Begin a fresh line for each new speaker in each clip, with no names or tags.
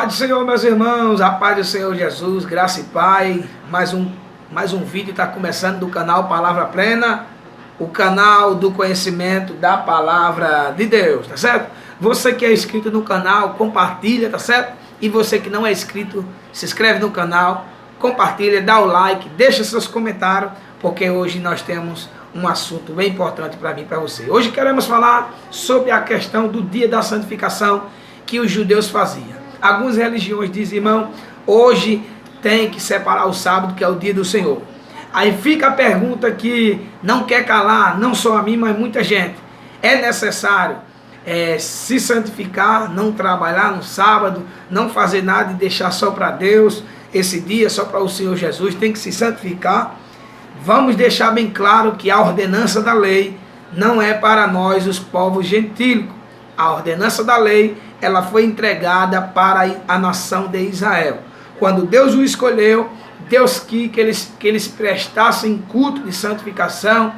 Paz do Senhor, meus irmãos, a paz do Senhor Jesus, graça e paz. Mais um vídeo está começando do canal Palavra Plena, o canal do conhecimento da Palavra de Deus, tá certo? Você que é inscrito no canal, compartilha, tá certo? E você que não é inscrito, se inscreve no canal, compartilha, dá o like, deixa seus comentários, porque hoje nós temos um assunto bem importante para mim e para você. Hoje queremos falar sobre a questão do dia da santificação que os judeus faziam. Algumas religiões dizem, irmão, hoje tem que separar o sábado, que é o dia do Senhor. Aí fica a pergunta que não quer calar, não só a mim, mas muita gente. É necessário se santificar, não trabalhar no sábado, não fazer nada e deixar só para Deus esse dia, só para o Senhor Jesus, tem que se santificar. Vamos deixar bem claro que a ordenança da lei não é para nós, os povos gentílicos. A ordenança da lei, ela foi entregada para a nação de Israel. Quando Deus o escolheu, Deus quis que eles prestassem culto de santificação,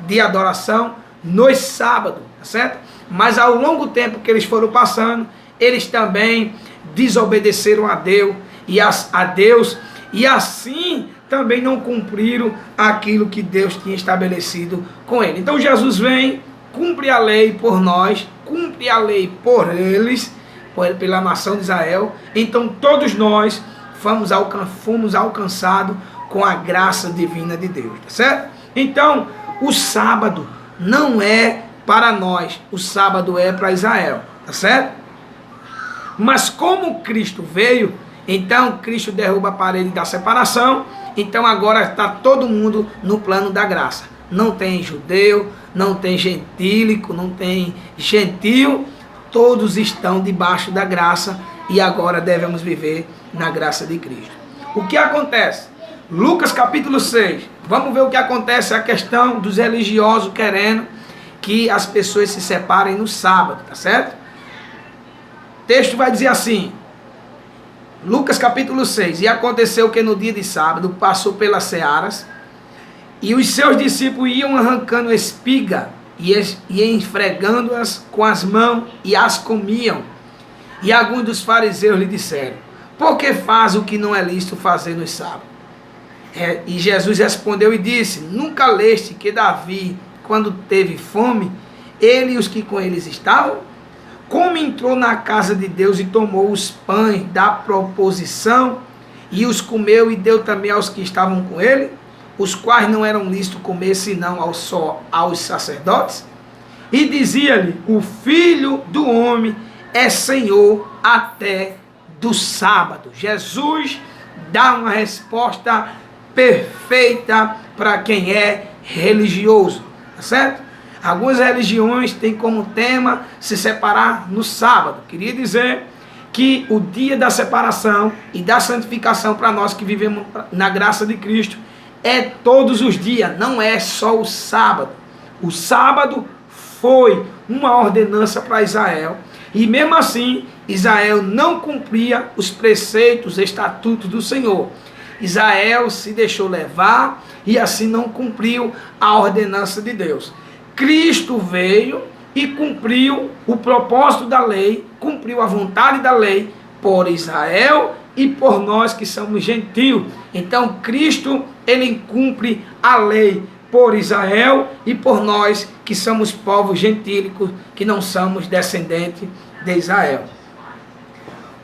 de adoração, nos sábados, tá certo? Mas ao longo tempo que eles foram passando, eles também desobedeceram a Deus e assim também não cumpriram aquilo que Deus tinha estabelecido com ele. Então Jesus vem, cumpre a lei por nós, cumpre a lei eles, pela nação de Israel. Então todos nós fomos alcançados com a graça divina de Deus, tá certo? Então o sábado não é para nós, o sábado é para Israel, tá certo? Mas como Cristo veio, então Cristo derruba a parede da separação, então agora está todo mundo no plano da graça. Não tem judeu, não tem gentílico, não tem gentio, todos estão debaixo da graça e agora devemos viver na graça de Cristo. O que acontece? Lucas capítulo 6, vamos ver o que acontece, a questão dos religiosos querendo que as pessoas se separem no sábado, tá certo? O texto vai dizer assim, Lucas capítulo 6, e aconteceu que no dia de sábado passou pelas searas, e os seus discípulos iam arrancando espiga e esfregando-as com as mãos e as comiam. E alguns dos fariseus lhe disseram, por que faz o que não é lícito fazer no sábado? E Jesus respondeu e disse, nunca leste que Davi, quando teve fome, ele e os que com eles estavam, como entrou na casa de Deus e tomou os pães da proposição e os comeu e deu também aos que estavam com ele, os quais não eram lícitos comer senão aos sacerdotes? E dizia-lhe, o Filho do Homem é Senhor até do sábado. Jesus dá uma resposta perfeita para quem é religioso, tá certo? Algumas religiões têm como tema se separar no sábado. Queria dizer que o dia da separação e da santificação para nós que vivemos na graça de Cristo é todos os dias, não é só o sábado. O sábado foi uma ordenança para Israel e mesmo assim Israel não cumpria os preceitos, estatutos do Senhor. Israel se deixou levar e assim não cumpriu a ordenança de Deus. Cristo veio e cumpriu o propósito da lei, cumpriu a vontade da lei por Israel e por nós que somos gentios. Então Cristo, ele cumpre a lei por Israel e por nós que somos povos gentílicos, que não somos descendentes de Israel.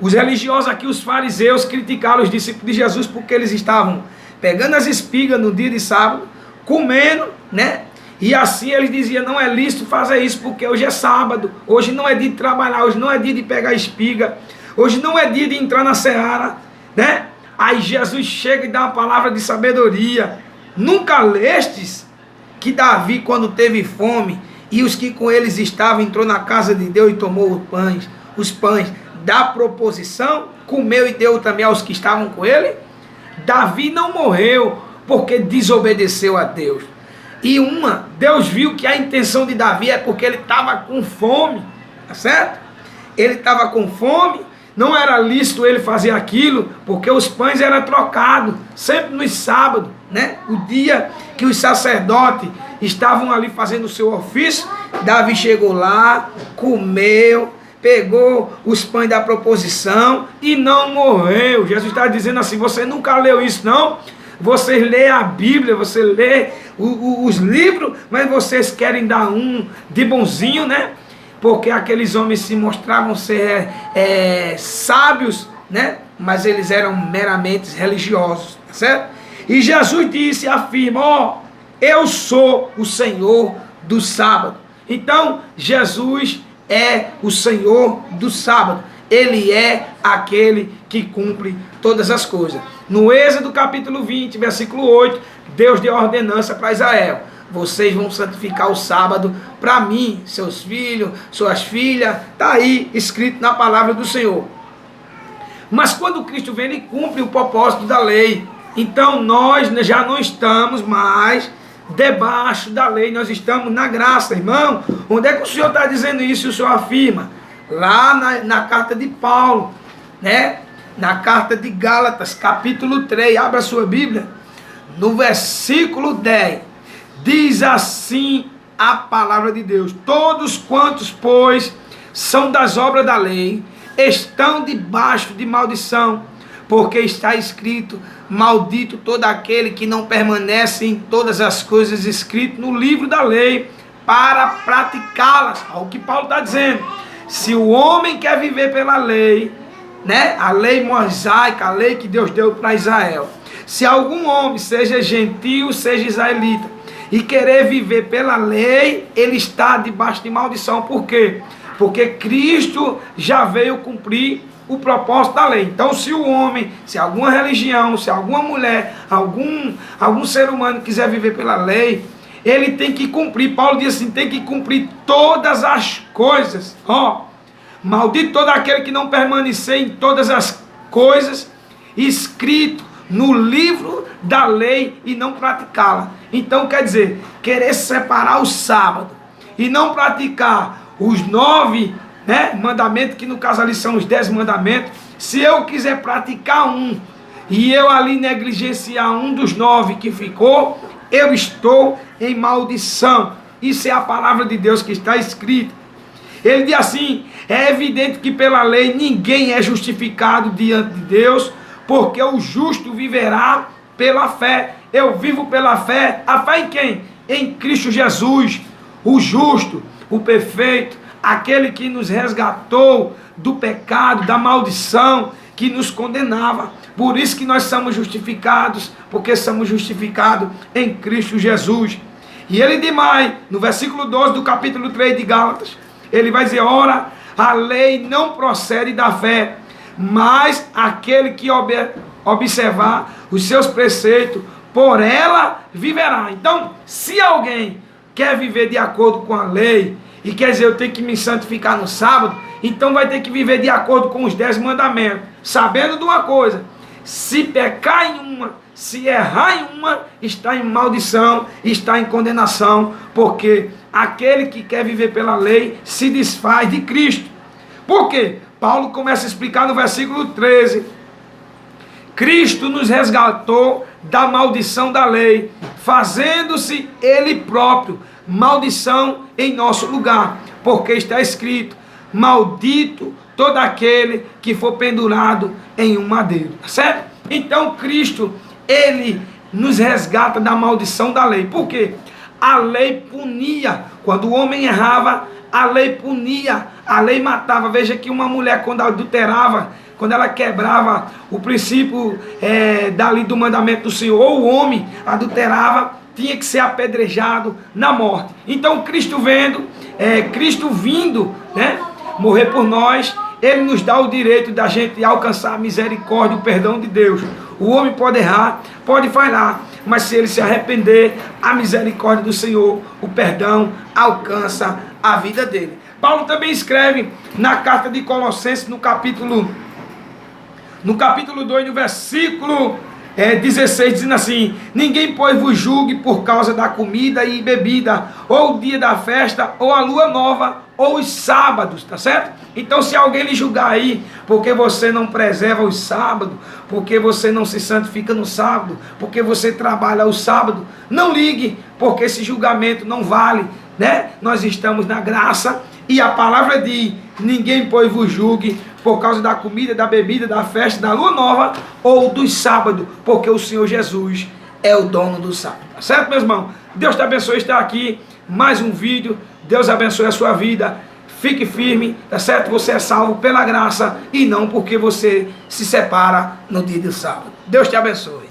Os religiosos aqui, os fariseus, criticaram os discípulos de Jesus porque eles estavam pegando as espigas no dia de sábado, comendo, né? E assim eles diziam, não é lícito fazer isso porque hoje é sábado, hoje não é dia de trabalhar, hoje não é dia de pegar espiga, hoje não é dia de entrar na seara, né? Aí Jesus chega e dá uma palavra de sabedoria. Nunca lestes que Davi, quando teve fome, e os que com eles estavam, entrou na casa de Deus e tomou os pães da proposição, comeu e deu também aos que estavam com ele? Davi não morreu porque desobedeceu a Deus. E Deus viu que a intenção de Davi é porque ele estava com fome, tá certo? Ele estava com fome, não era lícito ele fazer aquilo, porque os pães eram trocados, sempre nos sábados, né? O dia que os sacerdotes estavam ali fazendo o seu ofício, Davi chegou lá, comeu, pegou os pães da proposição e não morreu. Jesus está dizendo assim, você nunca leu isso não? Vocês lêem a Bíblia, você lê os livros, mas vocês querem dar um de bonzinho, né? Porque aqueles homens se mostravam ser sábios, né? Mas eles eram meramente religiosos, tá certo? E Jesus disse, afirma, ó, eu sou o Senhor do sábado. Então, Jesus é o Senhor do sábado. Ele é aquele que cumpre todas as coisas. No Êxodo capítulo 20, versículo 8, Deus deu ordenança para Israel. Vocês vão santificar o sábado para mim, seus filhos, suas filhas. Está aí escrito na palavra do Senhor. Mas quando Cristo vem, ele cumpre o propósito da lei. Então nós já não estamos mais debaixo da lei, nós estamos na graça, irmão. Onde é que o Senhor está dizendo isso e o Senhor afirma? Lá na carta de Paulo, né? Na carta de Gálatas, capítulo 3, abra a sua Bíblia, no versículo 10, diz assim a palavra de Deus: todos quantos, pois, são das obras da lei, estão debaixo de maldição, porque está escrito, maldito todo aquele que não permanece em todas as coisas escritas no livro da lei, para praticá-las. Olha o que Paulo está dizendo. Se o homem quer viver pela lei, né? A lei mosaica, a lei que Deus deu para Israel. Se algum homem, seja gentio, seja israelita, e querer viver pela lei, ele está debaixo de maldição. Por quê? Porque Cristo já veio cumprir o propósito da lei. Então, se o homem, se alguma religião, se alguma mulher, algum ser humano quiser viver pela lei, ele tem que cumprir. Paulo diz assim, tem que cumprir todas as coisas. Ó, maldito todo aquele que não permanecer em todas as coisas escrito no livro da lei e não praticá-la. Então, quer dizer, querer separar o sábado e não praticar os 9, né, mandamentos, que no caso ali são os 10 mandamentos. Se eu quiser praticar um e eu ali negligenciar um dos 9 que ficou, eu estou em maldição. Isso é a palavra de Deus que está escrita. Ele diz assim, é evidente que pela lei ninguém é justificado diante de Deus, porque o justo viverá pela fé. Eu vivo pela fé. A fé em quem? Em Cristo Jesus, o justo, o perfeito, aquele que nos resgatou do pecado, da maldição que nos condenava. Por isso que nós somos justificados, porque somos justificados em Cristo Jesus. E ele diz mais, no versículo 12 do capítulo 3 de Gálatas, ele vai dizer, ora, a lei não procede da fé, mas aquele que observar os seus preceitos, por ela viverá. Então, se alguém quer viver de acordo com a lei, e quer dizer, eu tenho que me santificar no sábado, então vai ter que viver de acordo com os 10 mandamentos, sabendo de uma coisa, se pecar em uma, se errar em uma, está em maldição, está em condenação, porque aquele que quer viver pela lei se desfaz de Cristo. Por quê? Paulo começa a explicar no versículo 13, Cristo nos resgatou da maldição da lei, fazendo-se Ele próprio maldição em nosso lugar, porque está escrito, maldito todo aquele que for pendurado em um madeiro, certo? Então Cristo, Ele nos resgata da maldição da lei. Por quê? A lei punia, quando o homem errava, a lei punia, a lei matava. Veja que uma mulher, quando adulterava, quando ela quebrava o princípio dali do mandamento do Senhor, ou o homem adulterava, tinha que ser apedrejado na morte. Então Cristo vindo, né, morrer por nós, Ele nos dá o direito da gente alcançar a misericórdia, o perdão de Deus. O homem pode errar, pode falhar, mas se ele se arrepender, a misericórdia do Senhor, o perdão, alcança a vida dele. Paulo também escreve na carta de Colossenses, no capítulo 2, no versículo 16, dizendo assim, ninguém, pois, vos julgue por causa da comida e bebida, ou o dia da festa, ou a lua nova, ou os sábados, tá certo? Então, se alguém lhe julgar aí, porque você não preserva os sábados, porque você não se santifica no sábado, porque você trabalha o sábado, não ligue, porque esse julgamento não vale, né? Nós estamos na graça E a palavra diz: ninguém, pois, vos julgue por causa da comida, da bebida, da festa, da lua nova ou dos sábados, porque o Senhor Jesus é o dono do sábado. Tá certo, meus irmãos? Deus te abençoe estar aqui. Mais um vídeo. Deus abençoe a sua vida. Fique firme, tá certo? Você é salvo pela graça e não porque você se separa no dia do sábado. Deus te abençoe.